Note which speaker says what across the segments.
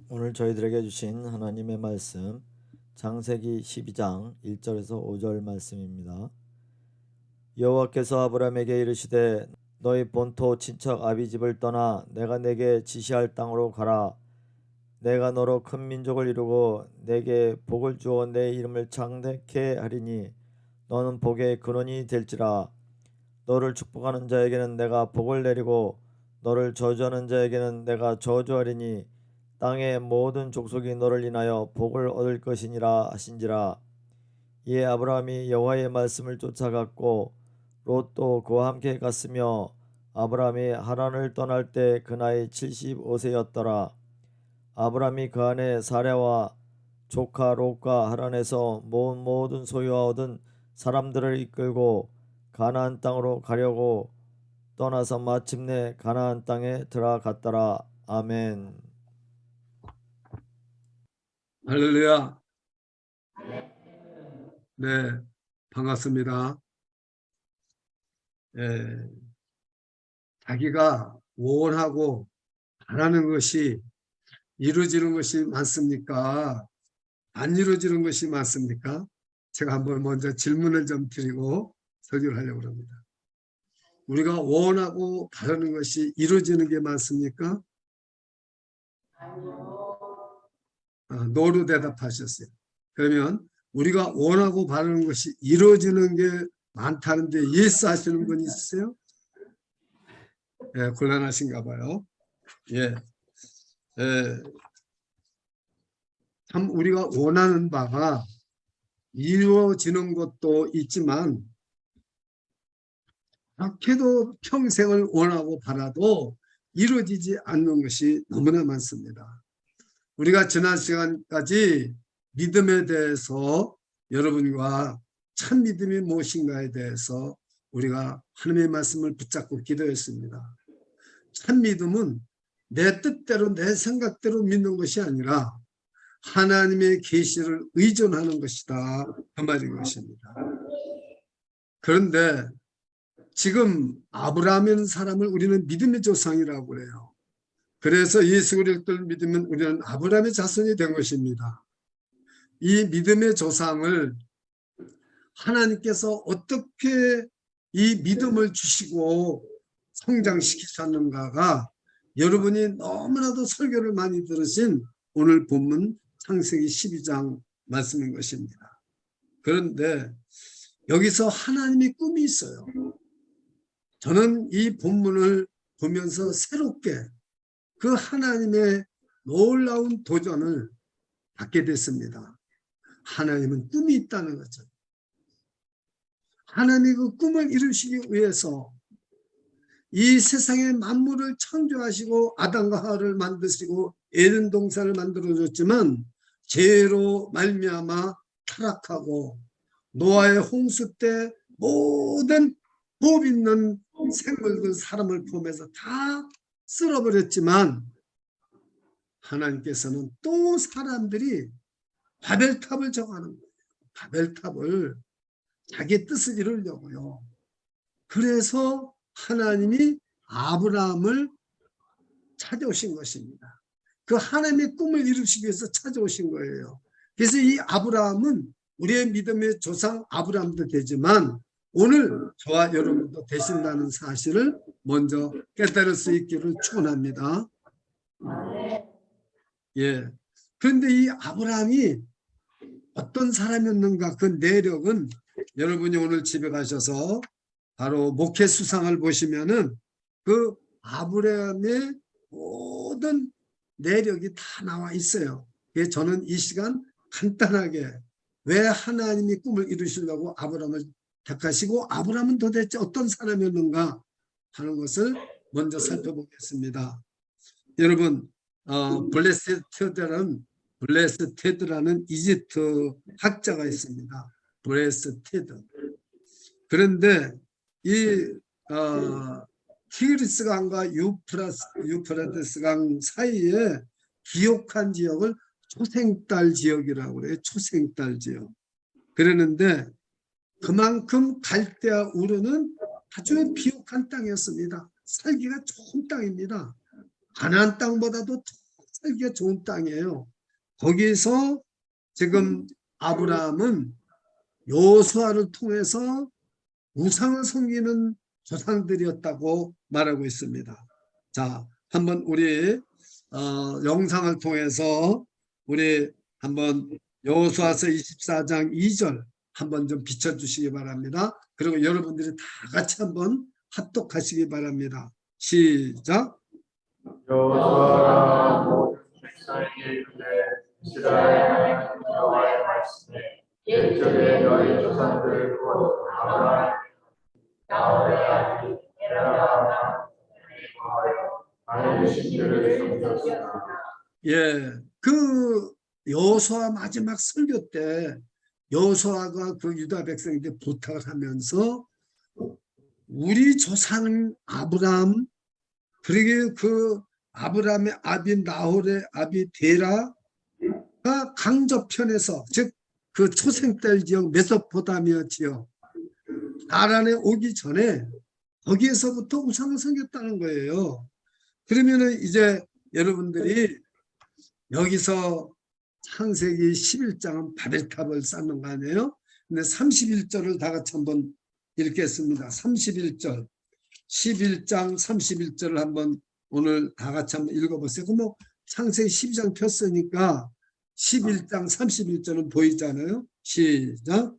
Speaker 1: 오늘 저희들에게 주신 하나님의 말씀 창세기 12장 1절에서 5절 말씀입니다. 여호와께서 아브라함에게 이르시되 너희 본토 친척 아비집을 떠나 내가 내게 지시할 땅으로 가라. 내가 너로 큰 민족을 이루고 내게 복을 주어 내 이름을 창대케 하리니 너는 복의 근원이 될지라. 너를 축복하는 자에게는 내가 복을 내리고 너를 저주하는 자에게는 내가 저주하리니 땅의 모든 족속이 너를 인하여 복을 얻을 것이니라 하신지라. 이에 아브라함이 여호와의 말씀을 쫓아갔고 롯도 그와 함께 갔으며 아브라함이 하란을 떠날 때 그 나이 75세였더라. 아브라함이 그 안에 사랴와 조카 롯과 하란에서 모은 모든 소유와 얻은 사람들을 이끌고 가나안 땅으로 가려고 떠나서 마침내 가나안 땅에 들어갔더라. 아멘.
Speaker 2: 할렐루야. 네, 반갑습니다. 예, 자기가 원하고 바라는 것이 이루어지는 것이 많습니까? 안 이루어지는 것이 많습니까? 제가 한번 먼저 질문을 좀 드리고 설교를 하려고 합니다. 우리가 원하고 바라는 것이 이루어지는 게 많습니까? 노로 대답하셨어요. 그러면 우리가 원하고 바라는 것이 이루어지는 게 많다는데 예스 하시는 분 있으세요? 예, 곤란하신가 봐요. 예, 예, 참 우리가 원하는 바가 이루어지는 것도 있지만 그렇게도 평생을 원하고 바라도 이루어지지 않는 것이 너무나 많습니다. 우리가 지난 시간까지 믿음에 대해서 여러분과 참 믿음이 무엇인가에 대해서 우리가 하나님의 말씀을 붙잡고 기도했습니다. 참 믿음은 내 뜻대로 내 생각대로 믿는 것이 아니라 하나님의 계시를 의존하는 것이다, 그 말인 것입니다. 그런데 지금 아브라함이라는 사람을 우리는 믿음의 조상이라고 그래요. 그래서 예수 그리스도를 믿으면 우리는 아브라함의 자손이 된 것입니다. 이 믿음의 조상을 하나님께서 어떻게 이 믿음을 주시고 성장시키셨는가가 여러분이 너무나도 설교를 많이 들으신 오늘 본문 창세기 12장 말씀인 것입니다. 그런데 여기서 하나님의 꿈이 있어요. 저는 이 본문을 보면서 새롭게 그 하나님의 놀라운 도전을 받게 됐습니다. 하나님은 꿈이 있다는 거죠. 하나님이 그 꿈을 이루시기 위해서 이 세상의 만물을 창조하시고 아담과 하와를 만드시고 에덴 동산을 만들어줬지만 죄로 말미암아 타락하고 노아의 홍수 때 모든 법 있는 생물들 사람을 포함해서 다 쓸어버렸지만 하나님께서는 또 사람들이 바벨탑을 정하는 거예요. 바벨탑을 자기 뜻을 이루려고요. 그래서 하나님이 아브라함을 찾아오신 것입니다. 그 하나님의 꿈을 이루시기 위해서 찾아오신 거예요. 그래서 이 아브라함은 우리의 믿음의 조상 아브라함도 되지만 오늘 저와 여러분도 되신다는 사실을 먼저 깨달을 수 있기를 축원합니다. 예. 그런데 이 아브라함이 어떤 사람이었는가, 그 내력은 여러분이 오늘 집에 가셔서 바로 목회 수상을 보시면은 그 아브라함의 모든 내력이 다 나와 있어요. 그래서 저는 이 시간 간단하게 왜 하나님이 꿈을 이루시려고 아브라함을 택하시고 아브라함은 도대체 어떤 사람이었는가 하는 것을 먼저 살펴보겠습니다. 여러분, 블레스테드라는 이집트 학자가 있습니다. 블레스테드. 그런데 이 티그리스 강과 유프라테스 강 사이에 기옥한 지역을 초생딸 지역이라고 그래요. 초생딸 지역. 그러는데 그만큼 갈대아 우르는 아주 비옥한 땅이었습니다. 살기가 좋은 땅입니다. 가나안 땅보다도 더 살기가 좋은 땅이에요. 거기서 지금 아브라함은 여호수아를 통해서 우상을 섬기는 조상들이었다고 말하고 있습니다. 자, 한번 우리 영상을 통해서 우리 한번 여호수아서 24장 2절 한번 좀 비춰주시기 바랍니다. 그리고 여러분들이 다 같이 한번 합독하시기 바랍니다. 시작.
Speaker 3: 여호수아가 모든 백성에게 이르되 이스라엘 하나님 여호와의 말씀에 옛적에 너희 조상들 곧 아브라함 나홀의 아들 데라가 하여 나의 신들을 섬겼으나.
Speaker 2: 예, 그 여호수아 마지막 설교 때 여호수아가 그 유다 백성에게 부탁을 하면서 우리 조상 아브라함 그리고 그 아브라함의 아비 나홀의 아비 데라가 강저편에서 즉 그 초생딸 지역 메소포타미아 지역 나란에 오기 전에 거기에서부터 우상을 섬겼다는 거예요. 그러면은 이제 여러분들이 여기서 창세기 11장은 바벨탑을 쌓는 거 아니에요? 근데 31절을 다 같이 한번 읽겠습니다. 31절 11장 31절을 한번 오늘 다 같이 한번 읽어보세요. 그럼 뭐 창세기 12장 폈으니까 11장 31절은 보이잖아요. 시작.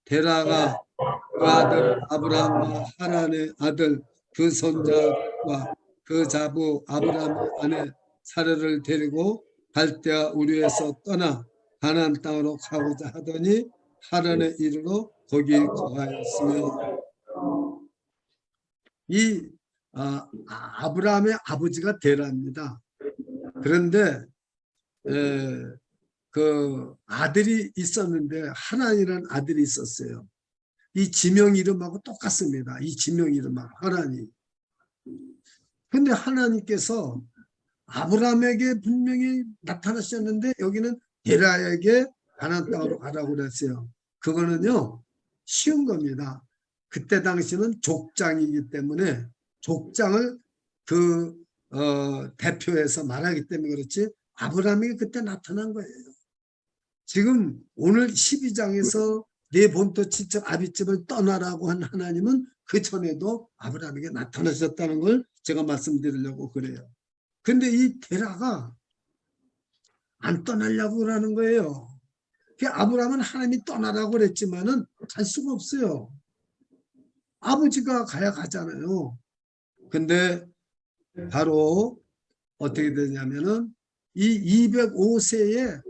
Speaker 2: 데라가 그 아들 아브라함과 하란의 아들 그 손자와 그 자부 아브라함의 아내 사라를 데리고 갈대아 우르에서 떠나 가나안 땅으로 가고자 하더니 하란에 이르러 거기 거하였으며 이 아브라함의 아버지가 데라입니다. 그런데 그 아들이 있었는데 하란이라는 아들이 있었어요. 이 지명 이름하고 똑같습니다. 이 지명 이름하고 하란이. 근데 하나님께서 아브라함에게 분명히 나타나셨는데 여기는 데라에게 가나안 땅으로 가라고 그랬어요. 그거는요 쉬운 겁니다. 그때 당시는 족장이기 때문에 족장을 대표해서 말하기 때문에 그렇지 아브라함이 그때 나타난 거예요. 지금 오늘 12장에서 내 본토 친척 아비집을 떠나라고 한 하나님은 그 전에도 아브라함에게 나타나셨다는 걸 제가 말씀드리려고 그래요. 근데 이 데라가 안 떠나려고 그러는 거예요. 아브라함은 하나님이 떠나라고 그랬지만은 갈 수가 없어요. 아버지가 가야 가잖아요. 근데 바로 어떻게 되냐면은 이 205세에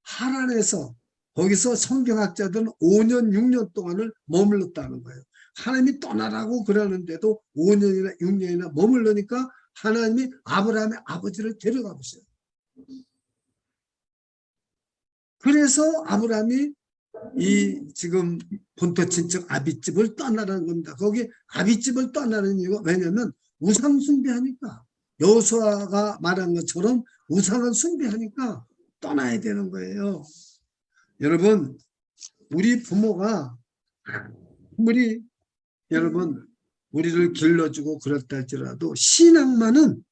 Speaker 2: 하란에서 거기서 성경학자들은 5년 6년 동안을 머물렀다는 거예요. 하나님이 떠나라고 그러는데도 5년이나 6년이나 머물러니까 하나님이 아브라함의 아버지를 데려가 보세요. 그래서 아브라함이 이 지금 본토 친척 아비집을 떠나라는 겁니다. 거기 아비집을 떠나는 이유가 왜냐면 우상 숭배하니까 여호수아가 말한 것처럼 우상을 숭배하니까 떠나야 되는 거예요. 여러분 우리 부모가 아무리 여러분 우리를 길러주고 그렇다 할지라도 신앙만은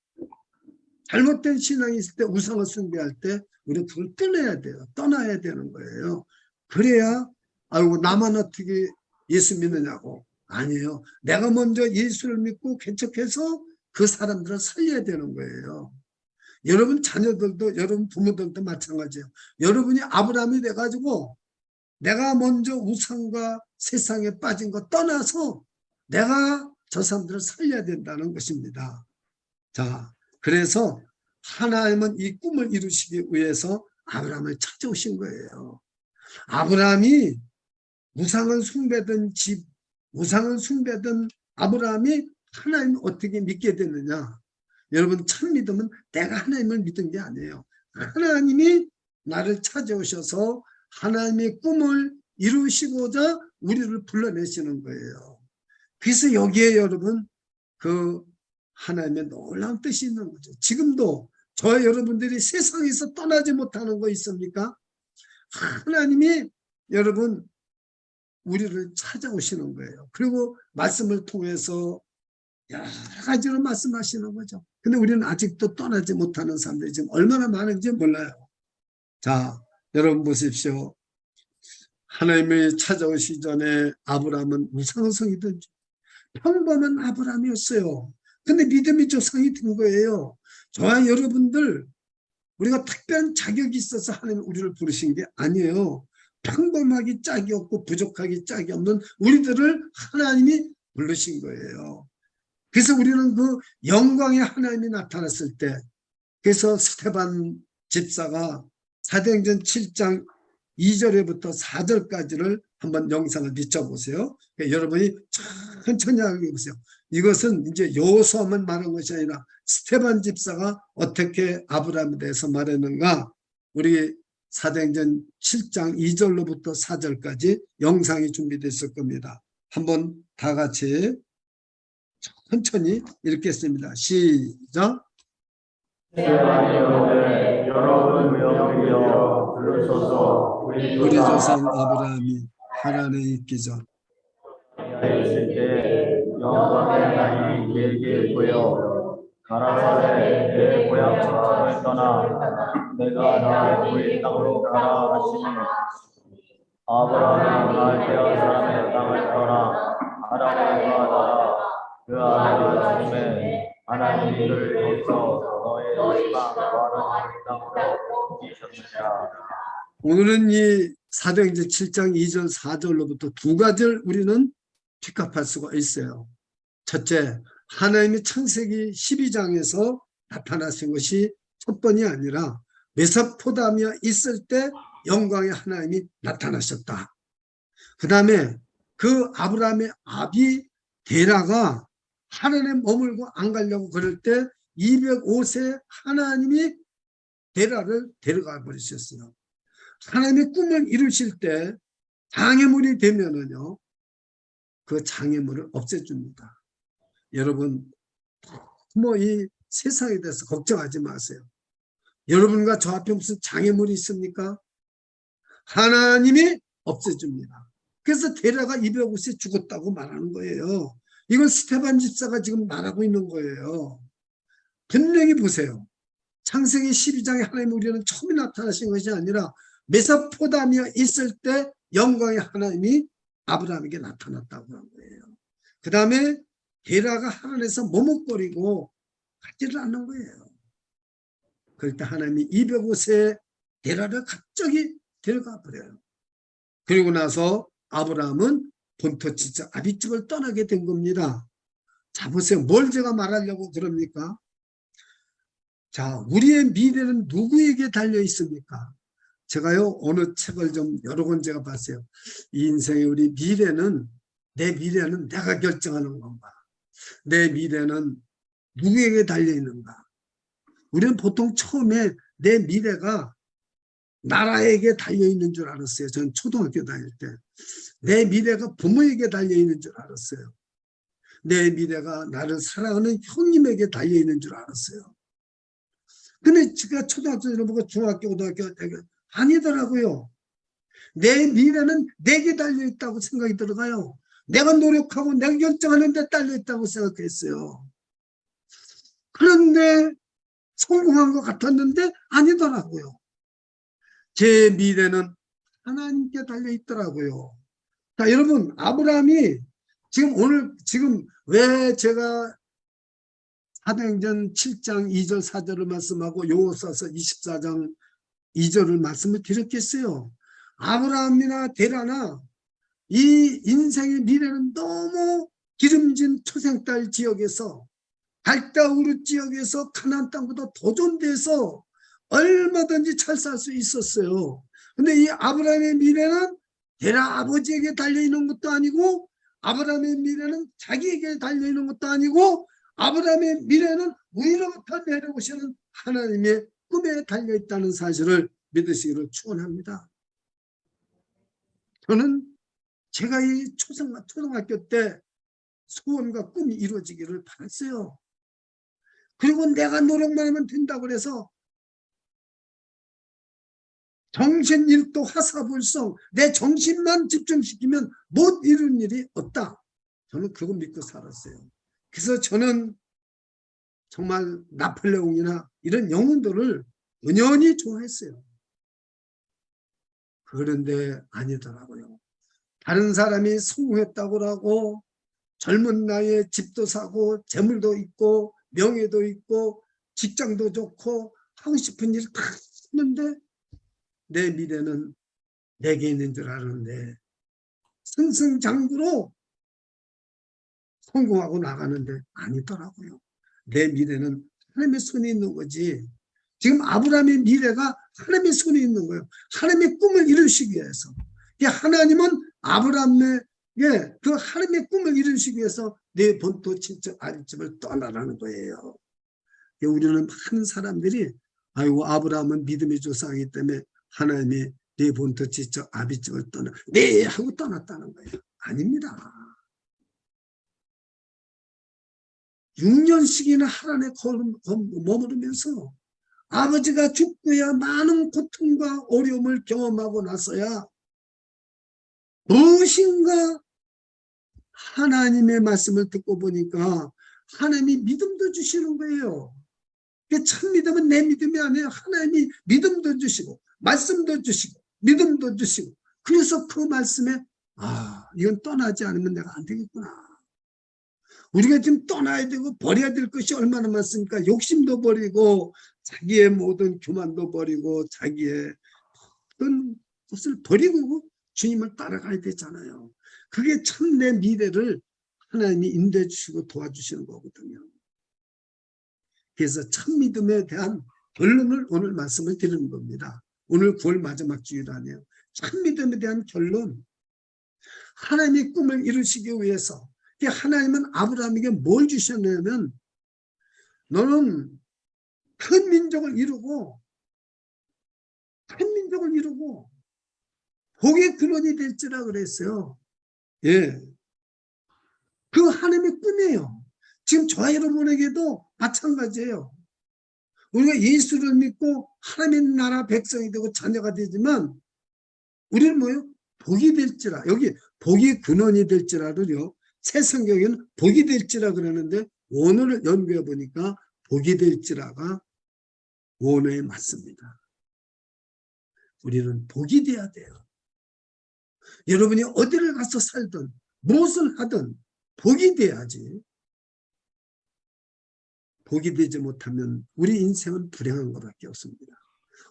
Speaker 2: 잘못된 신앙이 있을 때 우상을 숭배할 때 우리는 그걸 떠나야 돼요. 떠나야 되는 거예요. 그래야 아이고 나만 어떻게 예수 믿느냐고. 아니에요. 내가 먼저 예수를 믿고 개척해서 그 사람들을 살려야 되는 거예요. 여러분 자녀들도 여러분 부모들도 마찬가지예요. 여러분이 아브라함이 돼가지고 내가 먼저 우상과 세상에 빠진 거 떠나서 내가 저 사람들을 살려야 된다는 것입니다. 자, 그래서 하나님은 이 꿈을 이루시기 위해서 아브라함을 찾아오신 거예요. 아브라함이 우상을 숭배던 집, 우상을 숭배던 아브라함이 하나님을 어떻게 믿게 됐느냐. 여러분 참 믿으면 내가 하나님을 믿은 게 아니에요. 하나님이 나를 찾아오셔서 하나님의 꿈을 이루시고자 우리를 불러내시는 거예요. 그래서 여기에 여러분 그 하나님의 놀라운 뜻이 있는 거죠. 지금도 저 여러분들이 세상에서 떠나지 못하는 거 있습니까? 하나님이 여러분 우리를 찾아오시는 거예요. 그리고 말씀을 통해서 여러 가지로 말씀하시는 거죠. 근데 우리는 아직도 떠나지 못하는 사람들이 지금 얼마나 많은지 몰라요. 자, 여러분 보십시오. 하나님이 찾아오시기 전에 아브라함은 우상성이든 평범한 아브라함이었어요. 근데 믿음이 조상이 된 거예요. 저와 여러분들, 우리가 특별한 자격이 있어서 하나님 우리를 부르신 게 아니에요. 평범하기 짝이 없고 부족하기 짝이 없는 우리들을 하나님이 부르신 거예요. 그래서 우리는 그 영광의 하나님이 나타났을 때, 그래서 스데반 집사가 사도행전 7장 2절에부터 4절까지를 한번 영상을 비춰보세요. 그러니까 여러분이 천천히 하고 보세요. 이것은 이제 여호수아만 말한 것이 아니라 스데반 집사가 어떻게 아브라함에 대해서 말했는가, 우리 사도행전 7장 2절로부터 4절까지 영상이 준비되어 있을 겁니다. 한번 다 같이 천천히 읽겠습니다. 시작.
Speaker 3: 스데반이오되 여러분 명하여 부르소서.
Speaker 2: 우리 조상 아브라함이 하란에 있기 전
Speaker 3: 있을 때 영광의 하나님이 내게 보여 가라사대 내 고향 집을 떠나 내가 나의 부의 땅으로 가라 하시니 아브라함이 날 대한 사람의 땅을 떠나 하란으로 가다가 그 아내가 죽음에 하나님이 그를 거기서 너의 지방 바로 땅으로 옮기셨느냐.
Speaker 2: 오늘은 이 사도행전 7장 2절 4절로부터 두 가지를 우리는 픽업할 수가 있어요. 첫째, 하나님이 창세기 12장에서 나타나신 것이 첫 번이 아니라 메소포타미아 있을 때 영광의 하나님이 나타나셨다. 그 다음에 그 아브라함의 아비 데라가 하란에 머물고 안 가려고 그럴 때 205세 하나님이 데라를 데려가 버리셨어요. 하나님의 꿈을 이루실 때 장애물이 되면은요, 그 장애물을 없애줍니다. 여러분, 뭐 이 세상에 대해서 걱정하지 마세요. 여러분과 저 앞에 무슨 장애물이 있습니까? 하나님이 없애줍니다. 그래서 데라가 205세 죽었다고 말하는 거예요. 이건 스데반 집사가 지금 말하고 있는 거예요. 분명히 보세요. 창세기 12장에 하나님 우리는 처음에 나타나신 것이 아니라 메소포타미아 있을 때 영광의 하나님이 아브라함에게 나타났다고 한 거예요. 그 다음에 데라가 하란에서 머뭇거리고 가지를 않는 거예요. 그럴 때 하나님이 205세 데라를 갑자기 데려가 버려요. 그리고 나서 아브라함은 본토 진짜 아비집을 떠나게 된 겁니다. 자, 보세요. 뭘 제가 말하려고 그럽니까? 자, 우리의 미래는 누구에게 달려 있습니까? 제가요, 어느 책을 좀 여러 권 제가 봤어요. 이 인생의 우리 미래는, 내 미래는 내가 결정하는 건가? 내 미래는 누구에게 달려 있는가? 우리는 보통 처음에 내 미래가 나라에게 달려 있는 줄 알았어요. 전 초등학교 다닐 때. 내 미래가 부모에게 달려 있는 줄 알았어요. 내 미래가 나를 사랑하는 형님에게 달려 있는 줄 알았어요. 근데 제가 초등학교 보고 중학교, 고등학교, 대학교 아니더라고요. 내 미래는 내게 달려 있다고 생각이 들어가요. 내가 노력하고 내가 결정하는 데 달려 있다고 생각했어요. 그런데 성공한 것 같았는데 아니더라고요. 제 미래는 하나님께 달려 있더라고요. 자, 여러분, 아브라함이 지금 왜 제가 사도행전 7장 2절 4절을 말씀하고 여호수아서 24장 2절을 말씀을 드렸겠어요. 아브라함이나 데라나 이 인생의 미래는 너무 기름진 초생딸 지역에서 갈다우르 지역에서 가나안 땅보다 더 좋은 데서 얼마든지 잘 살 수 있었어요. 근데 이 아브라함의 미래는 데라 아버지에게 달려있는 것도 아니고, 아브라함의 미래는 자기에게 달려있는 것도 아니고, 아브라함의 미래는 위로부터 내려오시는 하나님의 꿈에 달려있다는 사실을 믿으시기를 축원합니다. 저는 제가 이 초등학교 때 소원과 꿈이 이루어지기를 바랐어요. 그리고 내가 노력만 하면 된다고 해서 정신일도 화사불성, 내 정신만 집중시키면 못 이룬 일이 없다. 저는 그거 믿고 살았어요. 그래서 저는 정말 나폴레옹이나 이런 영웅들을 은연히 좋아했어요. 그런데 아니더라고요. 다른 사람이 성공했다고 하고 젊은 나이에 집도 사고 재물도 있고 명예도 있고 직장도 좋고 하고 싶은 일 다 했는데 내 미래는 내게 있는 줄 아는데 승승장구로 성공하고 나가는데 아니더라고요. 내 미래는 하나님의 손에 있는 거지. 지금 아브라함의 미래가 하나님의 손에 있는 거예요. 하나님의 꿈을 이루시기 위해서. 하나님은 아브라함의 그 하나님의 꿈을 이루시기 위해서 내 본토 친척 아랫집을 떠나라는 거예요. 우리는 많은 사람들이 아이고 아브라함은 믿음의 조상이기 때문에 하나님이 내 본토 친척 아비집을 떠나 네 하고 떠났다는 거예요. 아닙니다. 6년씩이나 하란에 머무르면서 아버지가 죽고야 많은 고통과 어려움을 경험하고 나서야 무엇인가 하나님의 말씀을 듣고 보니까 하나님이 믿음도 주시는 거예요. 참 믿음은 내 믿음이 아니에요. 하나님이 믿음도 주시고 말씀도 주시고 믿음도 주시고 그래서 그 말씀에 이건 떠나지 않으면 내가 안 되겠구나. 우리가 지금 떠나야 되고 버려야 될 것이 얼마나 많습니까? 욕심도 버리고 자기의 모든 교만도 버리고 자기의 모든 것을 버리고 주님을 따라가야 되잖아요. 그게 참 내 미래를 하나님이 인도해 주시고 도와주시는 거거든요. 그래서 참 믿음에 대한 결론을 오늘 말씀을 드리는 겁니다. 오늘 9월 마지막 주일아니에요. 참 믿음에 대한 결론. 하나님의 꿈을 이루시기 위해서 하나님은 아브라함에게 뭘 주셨냐면 너는 큰 민족을 이루고 복의 근원이 될지라 그랬어요. 예, 그 하나님의 꿈이에요. 지금 저와 여러분에게도 마찬가지예요. 우리가 예수를 믿고 하나님의 나라 백성이 되고 자녀가 되지만 우리는 뭐예요? 복이 될지라. 여기 복이 근원이 될지라를요. 새 성경에는 복이 될지라 그러는데 원어를 연구해 보니까 복이 될지라가 원어에 맞습니다. 우리는 복이 돼야 돼요. 여러분이 어디를 가서 살든 무엇을 하든 복이 돼야지. 복이 되지 못하면 우리 인생은 불행한 것밖에 없습니다.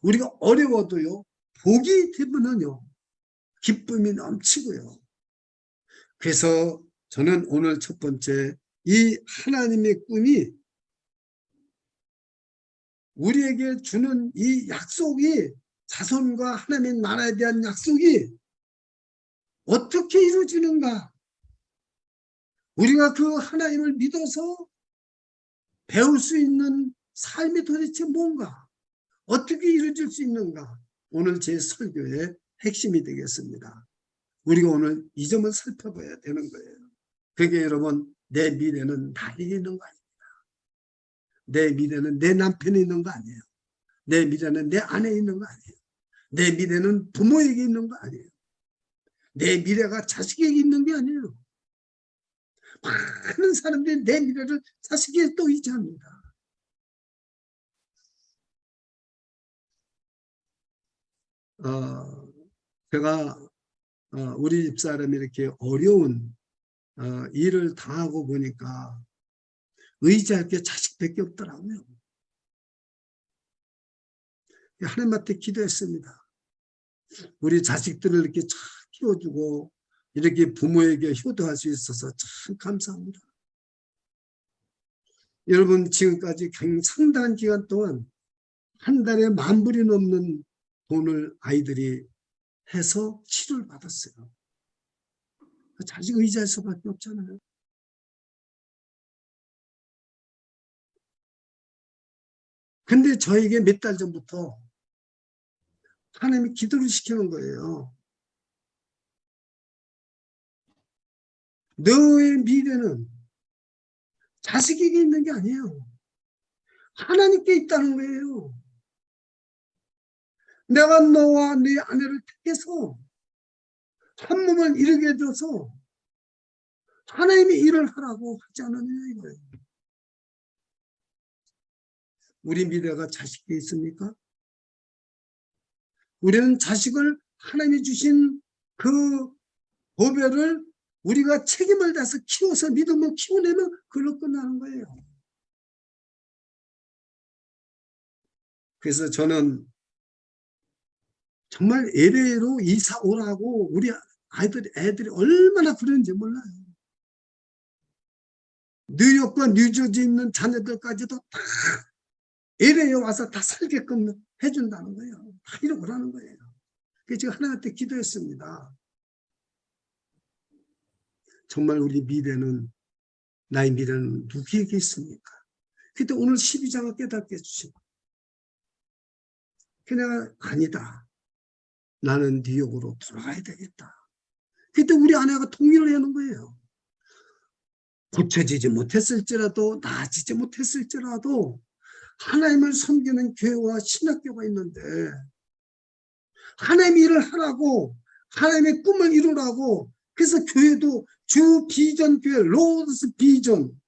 Speaker 2: 우리가 어려워도요. 복이 되면은요. 기쁨이 넘치고요. 그래서 저는 오늘 첫 번째 이 하나님의 꿈이 우리에게 주는 이 약속이 자손과 하나님의 나라에 대한 약속이 어떻게 이루어지는가? 우리가 그 하나님을 믿어서 배울 수 있는 삶이 도대체 뭔가? 어떻게 이루어질 수 있는가? 오늘 제 설교의 핵심이 되겠습니다. 우리가 오늘 이 점을 살펴봐야 되는 거예요. 그게 여러분 내 미래는 나에게 있는 거 아닙니다. 내 미래는 내 남편에 있는 거 아니에요. 내 미래는 내 아내에 있는 거 아니에요. 내 미래는 부모에게 있는 거 아니에요. 내 미래가 자식에게 있는 게 아니에요. 많은 사람들이 내 미래를 자식에게 또 의지합니다. 제가 우리 집사람이 이렇게 어려운 일을 당하고 보니까 의지할 게 자식밖에 없더라고요. 하나님한테 기도했습니다. 우리 자식들을 이렇게 잘 키워주고 이렇게 부모에게 효도할 수 있어서 참 감사합니다. 여러분 지금까지 상당한 기간 동안 한 달에 10,000불이 넘는 돈을 아이들이 해서 치료를 받았어요. 자식 의지할 수밖에 없잖아요. 근데 저에게 몇 달 전부터 하나님이 기도를 시키는 거예요. 너의 미래는 자식에게 있는 게 아니에요. 하나님께 있다는 거예요. 내가 너와 네 아내를 택해서 한 몸을 이루게 해줘서 하나님이 일을 하라고 하지 않느냐 이거예요. 우리 미래가 자식이 있습니까? 우리는 자식을 하나님이 주신 그 보배를 우리가 책임을 다해서 키워서 믿음을 키워내면 그걸로 끝나는 거예요. 그래서 저는 정말 LA로 이사 오라고 우리 애들이 얼마나 그러는지 몰라요. 뉴욕과 뉴저지 있는 자녀들까지도 다 LA에 와서 다 살게끔 해준다는 거예요. 다 이러고 오라는 거예요. 그래서 제가 하나님한테 기도했습니다. 정말 우리 미래는, 나의 미래는 누구에게 있습니까? 그때 오늘 12장을 깨닫게 해주시고, 내가 아니다. 나는 뉴욕으로 돌아가야 되겠다. 그때 우리 아내가 동의를 하는 거예요. 고쳐지지 못했을지라도, 나아지지 못했을지라도 하나님을 섬기는 교회와 신학교가 있는데 하나님 일을 하라고, 하나님의 꿈을 이루라고, 그래서 교회도 주 비전 교회, 로드스 비전,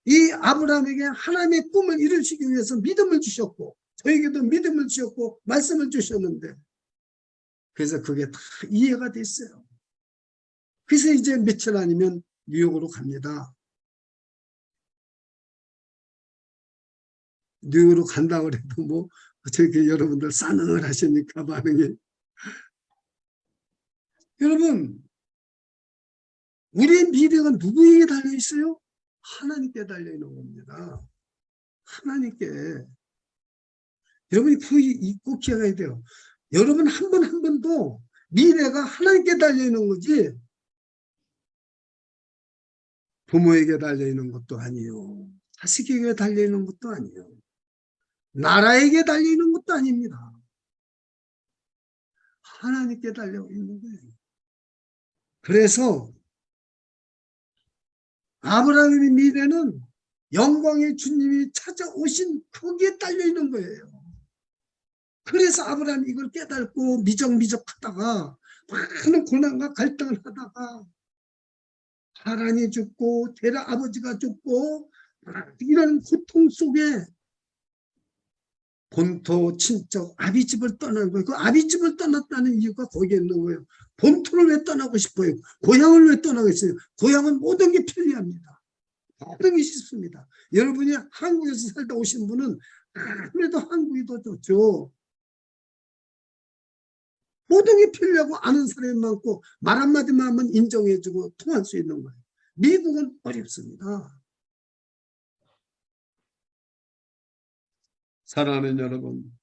Speaker 2: 이 아브라함에게 하나님의 꿈을 이루시기 위해서 믿음을 주셨고, 저에게도 믿음을 주셨고 말씀을 주셨는데, 그래서 그게 다 이해가 됐어요. 그래서 이제 며칠 아니면 뉴욕으로 갑니다. 뉴욕으로 간다고 해도 뭐 저렇게 여러분들 싸늘하십니까 반응이? 여러분, 우리의 미래가 누구에게 달려있어요? 하나님께 달려있는 겁니다. 하나님께. 여러분이 꼭 기억해야 돼요. 여러분 한 번 한 번도 미래가 하나님께 달려있는 거지 부모에게 달려있는 것도 아니에요. 자식에게 달려있는 것도 아니에요. 나라에게 달려있는 것도 아닙니다. 하나님께 달려있는 거예요. 그래서 아브라함의 미래는 영광의 주님이 찾아오신 거기에 딸려있는 거예요. 그래서 아브라함이 이걸 깨닫고 미적미적 하다가 많은 고난과 갈등을 하다가 하란이 죽고 데라 아버지가 죽고 이런 고통 속에 본토 친척 아비집을 떠난 거예요. 그 아비집을 떠났다는 이유가 거기에 있는 거예요. 본토를 왜 떠나고 싶어요? 고향을 왜 떠나고 있어요? 고향은 모든 게 편리합니다. 모든 게 쉽습니다. 여러분이 한국에서 살다 오신 분은 아무래도 한국이 더 좋죠. 모든 게 편리하고 아는 사람이 많고 말 한마디만 하면 인정해주고 통할 수 있는 거예요. 미국은 어렵습니다. 사랑하는 여러분,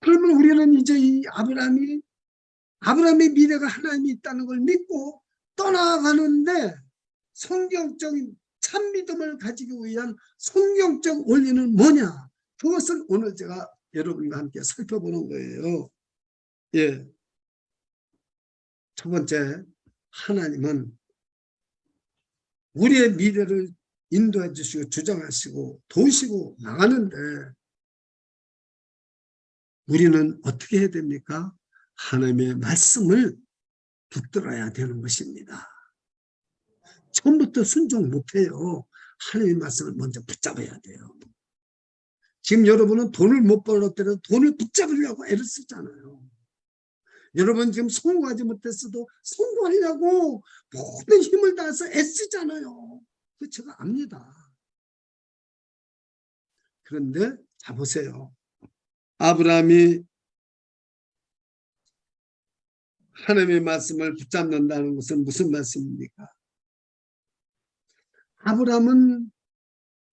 Speaker 2: 그러면 우리는 이제 이 아브라함의 미래가 하나님이 있다는 걸 믿고 떠나가는데 성경적인 참 믿음을 가지기 위한 성경적 원리는 뭐냐? 그것을 오늘 제가 여러분과 함께 살펴보는 거예요. 예. 첫 번째, 하나님은 우리의 미래를 인도해 주시고 주장하시고 도우시고 나가는데 우리는 어떻게 해야 됩니까? 하나님의 말씀을 붙들어야 되는 것입니다. 처음부터 순종 못해요. 하나님의 말씀을 먼저 붙잡아야 돼요. 지금 여러분은 돈을 못 벌었더라도 돈을 붙잡으려고 애를 쓰잖아요. 여러분 지금 성공하지 못했어도 성공하려고 모든 힘을 다해서 애쓰잖아요. 그 제가 압니다. 그런데 자 보세요. 아브라함이 하나님의 말씀을 붙잡는다는 것은 무슨 말씀입니까? 아브라함은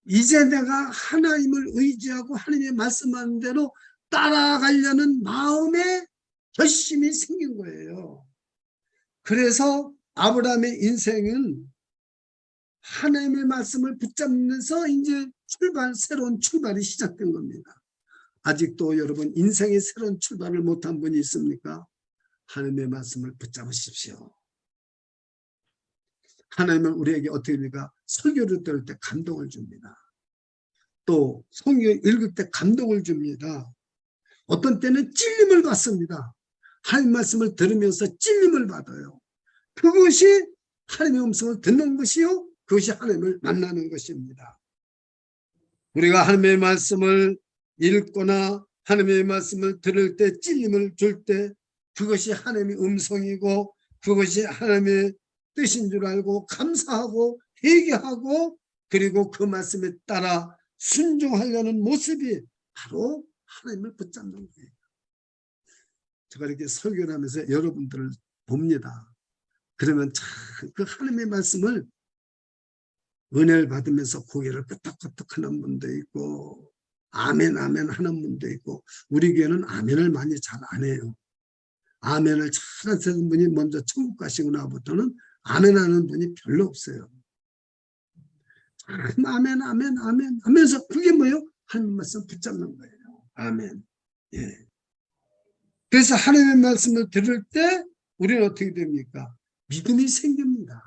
Speaker 2: 이제 내가 하나님을 의지하고 하나님의 말씀하는 대로 따라가려는 마음에 결심이 생긴 거예요. 그래서 아브라함의 인생은 하나님의 말씀을 붙잡면서 이제 새로운 출발이 시작된 겁니다. 아직도 여러분 인생의 새로운 출발을 못한 분이 있습니까? 하나님의 말씀을 붙잡으십시오. 하나님은 우리에게 어떻게 합니까? 설교를 들을 때 감동을 줍니다. 또 성경 읽을 때 감동을 줍니다. 어떤 때는 찔림을 받습니다. 하나님 말씀을 들으면서 찔림을 받아요. 그것이 하나님의 음성을 듣는 것이요, 그것이 하나님을 만나는 것입니다. 우리가 하나님의 말씀을 읽거나 하나님의 말씀을 들을 때 찔림을 줄 때 그것이 하나님의 음성이고 그것이 하나님의 뜻인 줄 알고 감사하고 회개하고 그리고 그 말씀에 따라 순종하려는 모습이 바로 하나님을 붙잡는 거예요. 제가 이렇게 설교를 하면서 여러분들을 봅니다. 그러면 참 그 하나님의 말씀을 은혜를 받으면서 고개를 끄덕끄덕 하는 분도 있고 아멘 아멘 하는 분도 있고, 우리 교회는 아멘을 많이 잘 안 해요. 아멘을 잘 하시는 분이 먼저 천국 가시고 나부터는 아멘 하는 분이 별로 없어요. 아멘 아멘 아멘 하면서 그게 뭐예요? 하나님 말씀 붙잡는 거예요. 아멘. 예. 그래서 하나님의 말씀을 들을 때 우리는 어떻게 됩니까? 믿음이 생깁니다.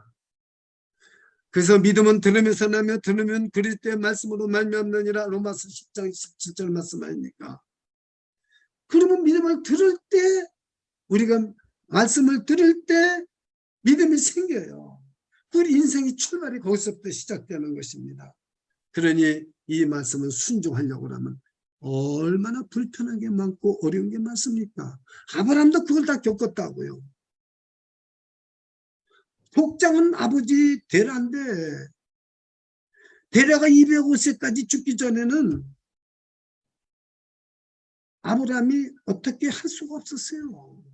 Speaker 2: 그래서 믿음은 들으면서 나며 들으면 그릴 때 말씀으로 말미암느니라. 로마서 10장 17절 말씀 아닙니까? 그러면 믿음을 들을 때, 우리가 말씀을 들을 때 믿음이 생겨요. 우리 인생의 출발이 거기서부터 시작되는 것입니다. 그러니 이 말씀을 순종하려고 하면 얼마나 불편한 게 많고 어려운 게 많습니까? 아브라함도 그걸 다 겪었다고요. 복장은 아버지 데라인데 데라가 205세까지 죽기 전에는 아브라함이 어떻게 할 수가 없었어요.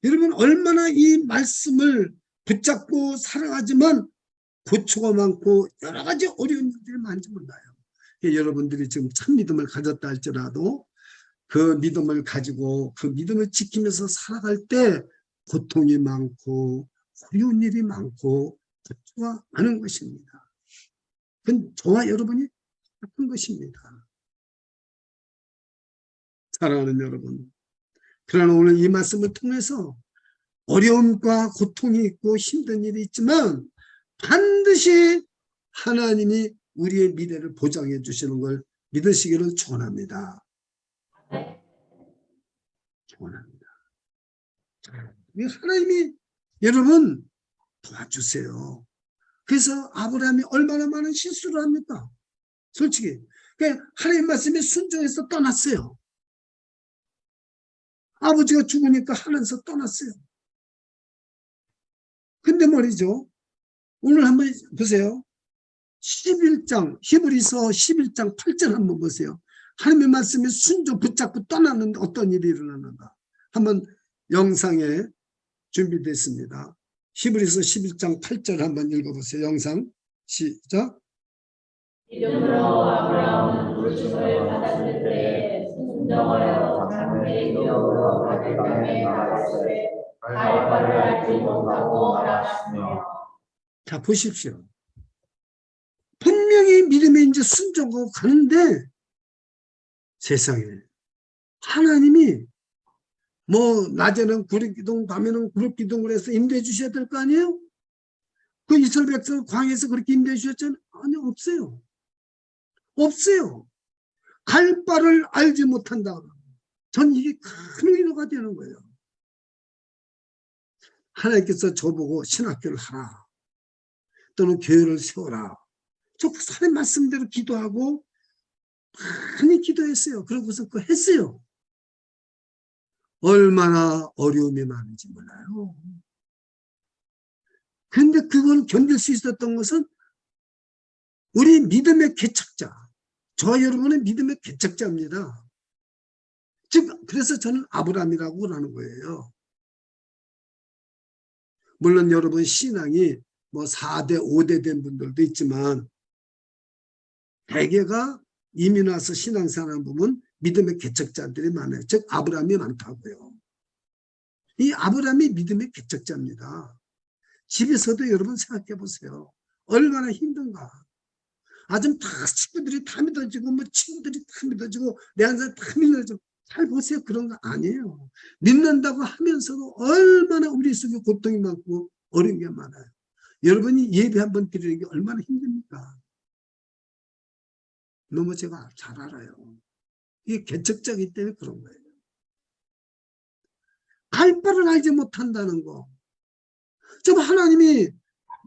Speaker 2: 여러분 얼마나 이 말씀을 붙잡고 살아가지만 고초가 많고 여러 가지 어려운 일들이 많지 몰라요. 여러분들이 지금 참 믿음을 가졌다 할지라도 그 믿음을 가지고 그 믿음을 지키면서 살아갈 때 고통이 많고 어려운 일이 많고 고초가 많은 것입니다. 그건 저와 여러분이 같은 것입니다. 사랑하는 여러분, 그러나 오늘 이 말씀을 통해서 어려움과 고통이 있고 힘든 일이 있지만 반드시 하나님이 우리의 미래를 보장해 주시는 걸 믿으시기를 축원합니다. 축원합니다. 하나님이 여러분 도와주세요. 그래서 아브라함이 얼마나 많은 실수를 합니까? 솔직히 하나님 말씀에 순종해서 떠났어요. 아버지가 죽으니까 하나님께서 떠났어요. 근데 말이죠, 오늘 한번 보세요. 11장 히브리서 11장 8절 한번 보세요. 하나님의 말씀에 순종 붙잡고 떠났는데 어떤 일이 일어나는가. 한번 영상에 준비됐습니다. 히브리서 11장 8절 한번 읽어보세요. 영상 시작.
Speaker 4: 믿음으로 아브라함은 부르심을 받았을 때에 순종하여 자기의 기업으로 가나안 땅에 나갔으되 갈 바를 알지 못하고 말았으며.
Speaker 2: 자 보십시오. 분명히 믿음에 이제 순종하고 가는데 세상에 하나님이 뭐 낮에는 구름기둥 밤에는 구름기둥을 해서 임대해 주셔야 될 거 아니에요? 그 이스라엘 백성을 광야에서 그렇게 임대해 주셨잖아요. 아니요, 없어요. 없어요. 갈 바를 알지 못한다. 전 이게 큰 위로가 되는 거예요. 하나님께서 저보고 신학교를 하라 또는 교회를 세워라. 저 하나님 말씀대로 기도하고 많이 기도했어요. 그러고서 그거 했어요. 얼마나 어려움이 많은지 몰라요. 근데 그걸 견딜 수 있었던 것은 우리 믿음의 개척자, 저와 여러분의 믿음의 개척자입니다. 즉 그래서 저는 아브라함이라고 하는 거예요. 물론 여러분 신앙이 뭐 4대 5대 된 분들도 있지만 대개가 이민 와서 신앙생활 보면 믿음의 개척자들이 많아요. 즉 아브라함이 많다고요. 이 아브라함이 믿음의 개척자입니다. 집에서도 여러분 생각해 보세요. 얼마나 힘든가. 아주 다 식구들이 다 믿어지고 뭐 친구들이 다 믿어지고 내 한 사람 다 믿어지고 잘 보세요. 그런 거 아니에요. 믿는다고 하면서도 얼마나 우리 속에 고통이 많고 어려운 게 많아요. 여러분이 예배 한번 드리는 게 얼마나 힘듭니까? 너무 제가 잘 알아요. 이게 개척자이기 때문에 그런 거예요. 갈 바를 알지 못한다는 거. 좀 하나님이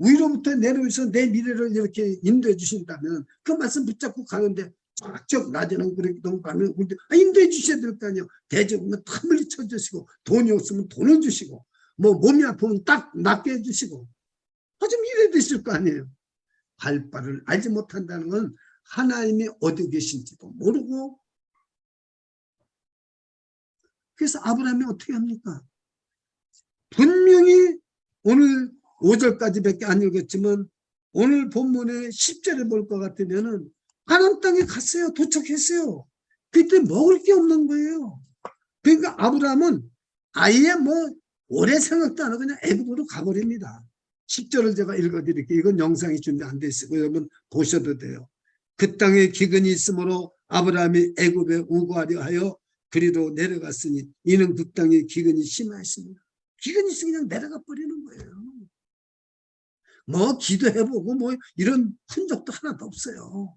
Speaker 2: 위로부터 내려오셔서 내 미래를 이렇게 인도해 주신다면 그 말씀 붙잡고 가는데 쫙쫙 낮에는 그렇게 너무 가면 인도해 주셔야 될 거 아니에요. 대적이면 탐을 쳐주시고 돈이 없으면 돈을 주시고 뭐 몸이 아프면 딱 낫게 해주시고 좀 이래 되실 거 아니에요. 갈 바를 알지 못한다는 건 하나님이 어디 계신지도 모르고 그래서 아브라함이 어떻게 합니까? 분명히 오늘 5절까지밖에 안 읽었지만 오늘 본문의 10절에 볼 것 같으면은 가나안 땅에 갔어요. 도착했어요. 그때 먹을 게 없는 거예요. 그러니까 아브라함은 아예 뭐 오래 생각도 안 하고 그냥 애굽으로 가버립니다. 10절을 제가 읽어드릴게요. 이건 영상이 준비 안 돼 있고 여러분 보셔도 돼요. 그 땅에 기근이 있으므로 아브라함이 애굽에 우거하려 하여 그리로 내려갔으니 이는 그 땅에 기근이 심하였습니다. 기근이 있으면 그냥 내려가 버리는 거예요. 뭐 기도해보고 뭐 이런 흔적도 하나도 없어요.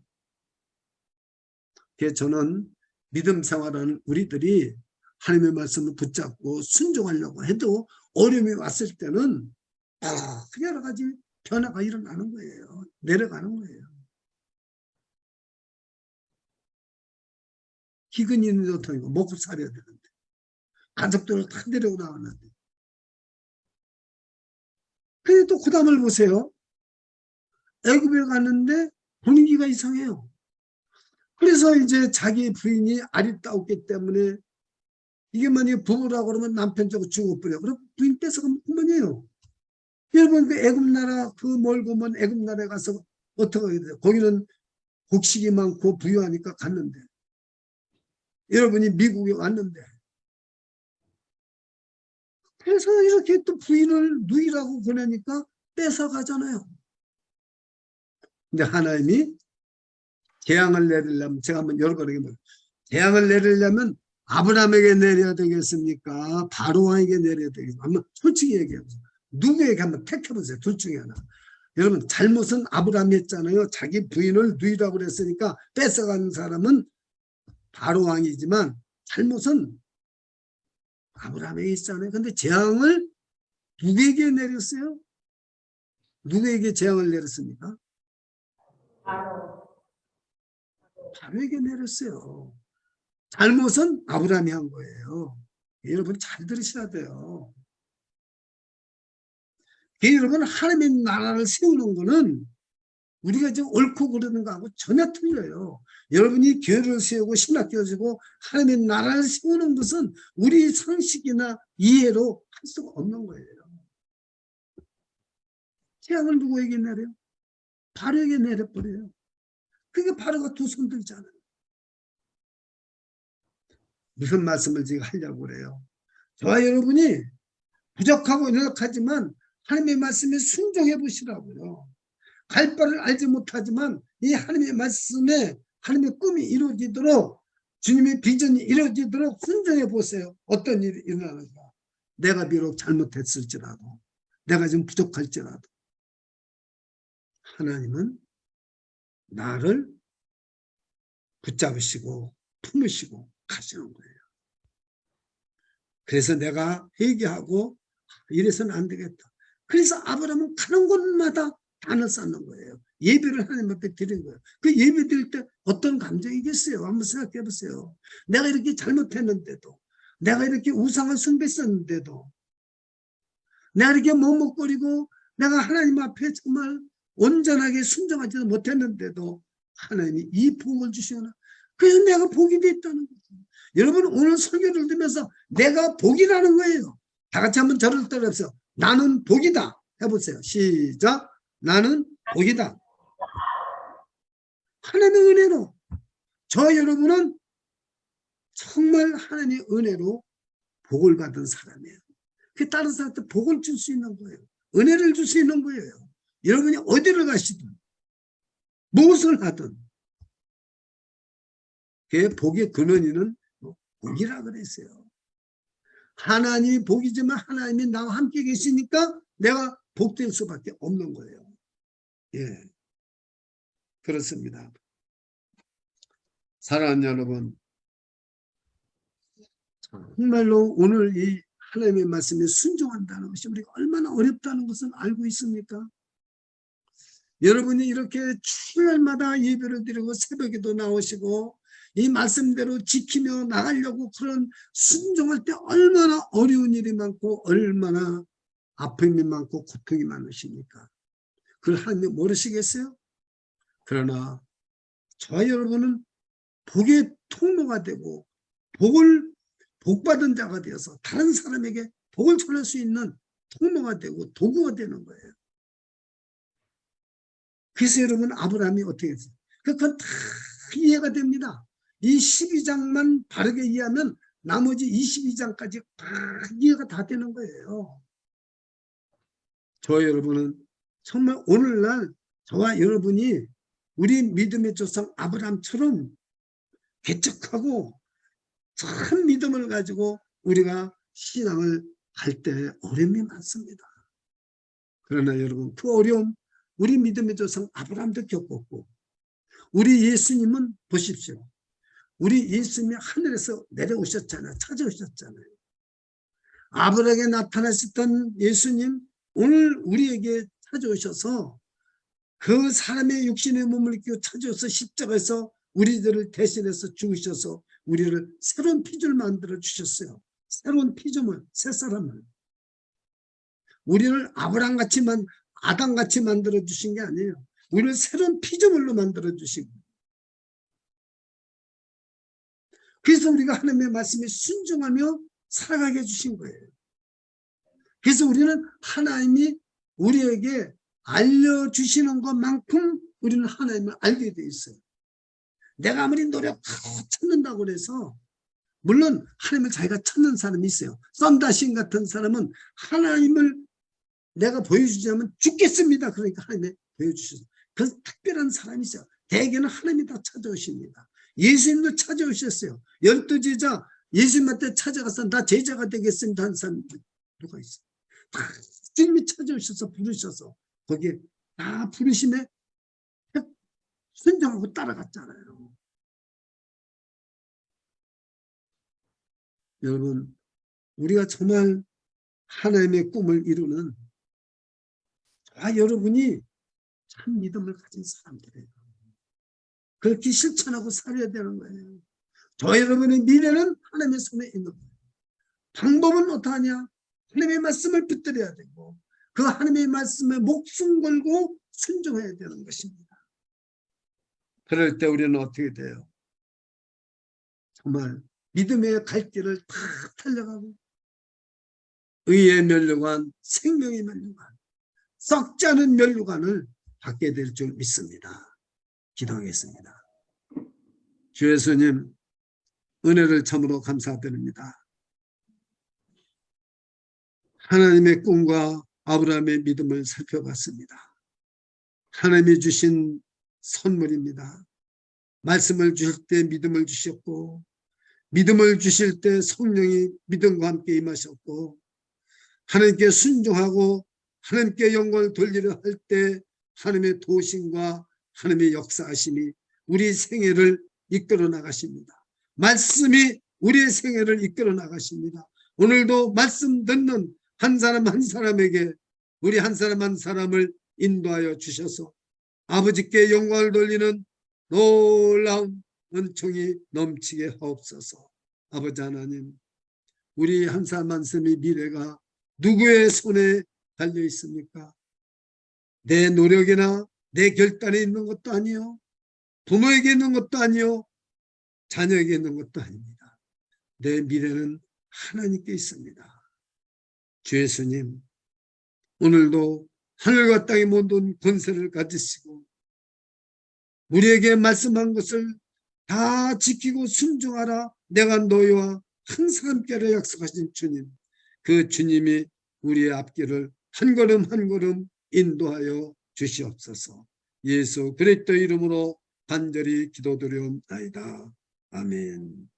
Speaker 2: 그래서 저는 믿음 생활하는 우리들이 하나님의 말씀을 붙잡고 순종하려고 해도 어려움이 왔을 때는 여러 가지 변화가 일어나는 거예요. 내려가는 거예요. 기근이 있는데 어떻게 먹고 살아야 되는데 가족들을 다 데리고 나왔는데 근데 또 그 다음을 보세요. 애굽에 갔는데 분위기가 이상해요. 그래서 이제 자기 부인이 아리따웠기 때문에 이게 만약에 부부라고 그러면 남편 저거 죽어버려. 그럼 부인 뺏어가면 그만이에요. 여러분 그 애굽 나라 그 멀고 먼 애굽 나라에 가서 어떻게 해야 돼요? 거기는 곡식이 많고 부유하니까 갔는데 여러분이 미국에 왔는데 그래서 이렇게 또 부인을 누이라고 보내니까 뺏어가잖아요. 근데 하나님이 재앙을 내리려면 제가 한번 열어보게 말해요. 재앙을 내리려면 아브라함에게 내려야 되겠습니까? 바로왕에게 내려야 되겠습니까? 한번 솔직히 얘기해보세요. 누구에게 한번 택해보세요. 둘 중에 하나. 여러분 잘못은 아브라함이 했잖아요. 자기 부인을 누이라고 그랬으니까 뺏어간 사람은 바로왕이지만 잘못은 아브라함에게 있잖아요. 근데 재앙을 누구에게 내렸어요? 누구에게 재앙을 내렸습니까? 바로에게 내렸어요. 잘못은 아브라함이 한 거예요. 여러분 잘 들으셔야 돼요. 여러분 하나님의 나라를 세우는 거는 우리가 지금 옳고 그르는 거하고 전혀 틀려요. 여러분이 교회를 세우고 신학교를 세우고 하나님의 나라를 세우는 것은 우리 상식이나 이해로 할 수가 없는 거예요. 재앙을 누구에게 내려요? 바로에게 내려버려요. 그게 바로가 두 손 들잖아요. 무슨 말씀을 지금 하려고 그래요? 저와 여러분이 부족하고 연약하지만 하나님의 말씀에 순종해 보시라고요. 갈 바를 알지 못하지만 이 하나님의 말씀에 하나님의 꿈이 이루어지도록 주님의 비전이 이루어지도록 순종해 보세요. 어떤 일이 일어나는가. 내가 비록 잘못했을지라도 내가 좀 부족할지라도 하나님은 나를 붙잡으시고 품으시고 가시는 거예요. 그래서 내가 회개하고 이래서는 안 되겠다. 그래서 아브라함은 가는 곳마다 단을 쌓는 거예요. 예배를 하나님 앞에 드린 거예요. 그 예배 드릴 때 어떤 감정이겠어요? 한번 생각해 보세요. 내가 이렇게 잘못했는데도 내가 이렇게 우상을 숭배했었는데도 내가 이렇게 머뭇거리고 내가 하나님 앞에 정말 온전하게 순종하지도 못했는데도 하나님이 이 복을 주시거나 그래서 내가 복이 됐다는 거죠. 여러분 오늘 설교를 들으면서 내가 복이라는 거예요. 다 같이 한번 저를 따라해보세요. 나는 복이다. 해보세요. 시작. 나는 복이다. 하나님의 은혜로 저 여러분은 정말 하나님의 은혜로 복을 받은 사람이에요. 그 다른 사람한테 복을 줄 수 있는 거예요. 은혜를 줄 수 있는 거예요. 여러분이 어디를 가시든 무엇을 하든 그 복의 근원이는 복이라 그랬어요. 하나님이 복이지만 하나님이 나와 함께 계시니까 내가 복될 수밖에 없는 거예요. 예, 그렇습니다. 사랑하는 여러분, 정말로 오늘 이 하나님의 말씀에 순종한다는 것이 우리가 얼마나 어렵다는 것은 알고 있습니까? 여러분이 이렇게 주일마다 예배를 드리고 새벽에도 나오시고 이 말씀대로 지키며 나가려고 그런 순종할 때 얼마나 어려운 일이 많고 얼마나 아픔이 많고 고통이 많으십니까? 그걸 하나님 모르시겠어요? 그러나 저와 여러분은 복의 통로가 되고 복받은 자가 되어서 다른 사람에게 복을 전할 수 있는 통로가 되고 도구가 되는 거예요. 그래서 여러분 아브라함이 어떻게 했어요? 그건 다 이해가 됩니다. 이 12장만 바르게 이해하면 나머지 22장까지 다 이해가 다 되는 거예요. 저와 여러분은 정말 오늘날 저와 여러분이 우리 믿음의 조상 아브라함처럼 개척하고 참 믿음을 가지고 우리가 신앙을 할 때 어려움이 많습니다. 그러나 여러분 그 어려움 우리 믿음의 조상 아브라함도 겪었고 우리 예수님은 보십시오. 우리 예수님이 하늘에서 내려오셨잖아요. 찾아오셨잖아요. 아브라함에게 나타나셨던 예수님 오늘 우리에게 찾아오셔서 그 사람의 육신의 몸을 입고 찾아오셔서 십자가에서 우리들을 대신해서 죽으셔서 우리를 새로운 피조를 만들어 주셨어요. 새로운 피조물, 새 사람을. 우리를 아브라함같이만 아담같이 만들어 주신 게 아니에요. 우리를 새로운 피조물로 만들어 주시고 그래서 우리가 하나님의 말씀에 순종하며 살아가게 해주신 거예요. 그래서 우리는 하나님이 우리에게 알려주시는 것만큼 우리는 하나님을 알게 돼 있어요. 내가 아무리 노력하고 찾는다고 해서 물론 하나님을 자기가 찾는 사람이 있어요. 썬다신 같은 사람은 하나님을 내가 보여주자면 죽겠습니다. 그러니까 하나님이 보여주셨어요. 그 특별한 사람이 있어요. 대개는 하나님이 다 찾아오십니다. 예수님도 찾아오셨어요. 12제자 예수님한테 찾아가서 나 제자가 되겠습니다 하는 사람 누가 있어요? 다 주님이 찾아오셔서 부르셔서 거기에 다 부르심에 순종하고 따라갔잖아요. 여러분 우리가 정말 하나님의 꿈을 이루는 저와 여러분이 참 믿음을 가진 사람들이에요. 그렇게 실천하고 살아야 되는 거예요. 저 여러분의 미래는 하나님의 손에 있는 거예요. 방법은 어떠하냐? 하나님의 말씀을 붙들어야 되고 그 하나님의 말씀에 목숨 걸고 순종해야 되는 것입니다. 그럴 때 우리는 어떻게 돼요? 정말 믿음의 갈 길을 다 달려가고 의의 면류관, 생명의 면류관, 썩지 않은 면류관을 받게 될 줄 믿습니다. 기도하겠습니다. 주 예수님 은혜를 참으로 감사드립니다. 하나님의 꿈과 아브라함의 믿음을 살펴봤습니다. 하나님이 주신 선물입니다. 말씀을 주실 때 믿음을 주셨고 믿음을 주실 때 성령이 믿음과 함께 임하셨고 하나님께 순종하고 하나님께 영광을 돌리려 할 때 하나님의 도심과 하나님의 역사하심이 우리 생애를 이끌어 나가십니다. 말씀이 우리의 생애를 이끌어 나가십니다. 오늘도 말씀 듣는 한 사람 한 사람에게 우리 한 사람 한 사람을 인도하여 주셔서 아버지께 영광을 돌리는 놀라운 은총이 넘치게 하옵소서. 아버지 하나님 우리 한 사람 한 사람의 미래가 누구의 손에 달려 있습니까? 내 노력이나 내 결단에 있는 것도 아니요 부모에게 있는 것도 아니요 자녀에게 있는 것도 아닙니다. 내 미래는 하나님께 있습니다. 주 예수님 오늘도 하늘과 땅의 모든 권세를 가지시고 우리에게 말씀한 것을 다 지키고 순종하라 내가 너희와 항상 함께하라 약속하신 주님 그 주님이 우리의 앞길을 한 걸음 한 걸음 인도하여 주시옵소서. 예수 그리스도 이름으로 간절히 기도드리옵나이다. 아멘.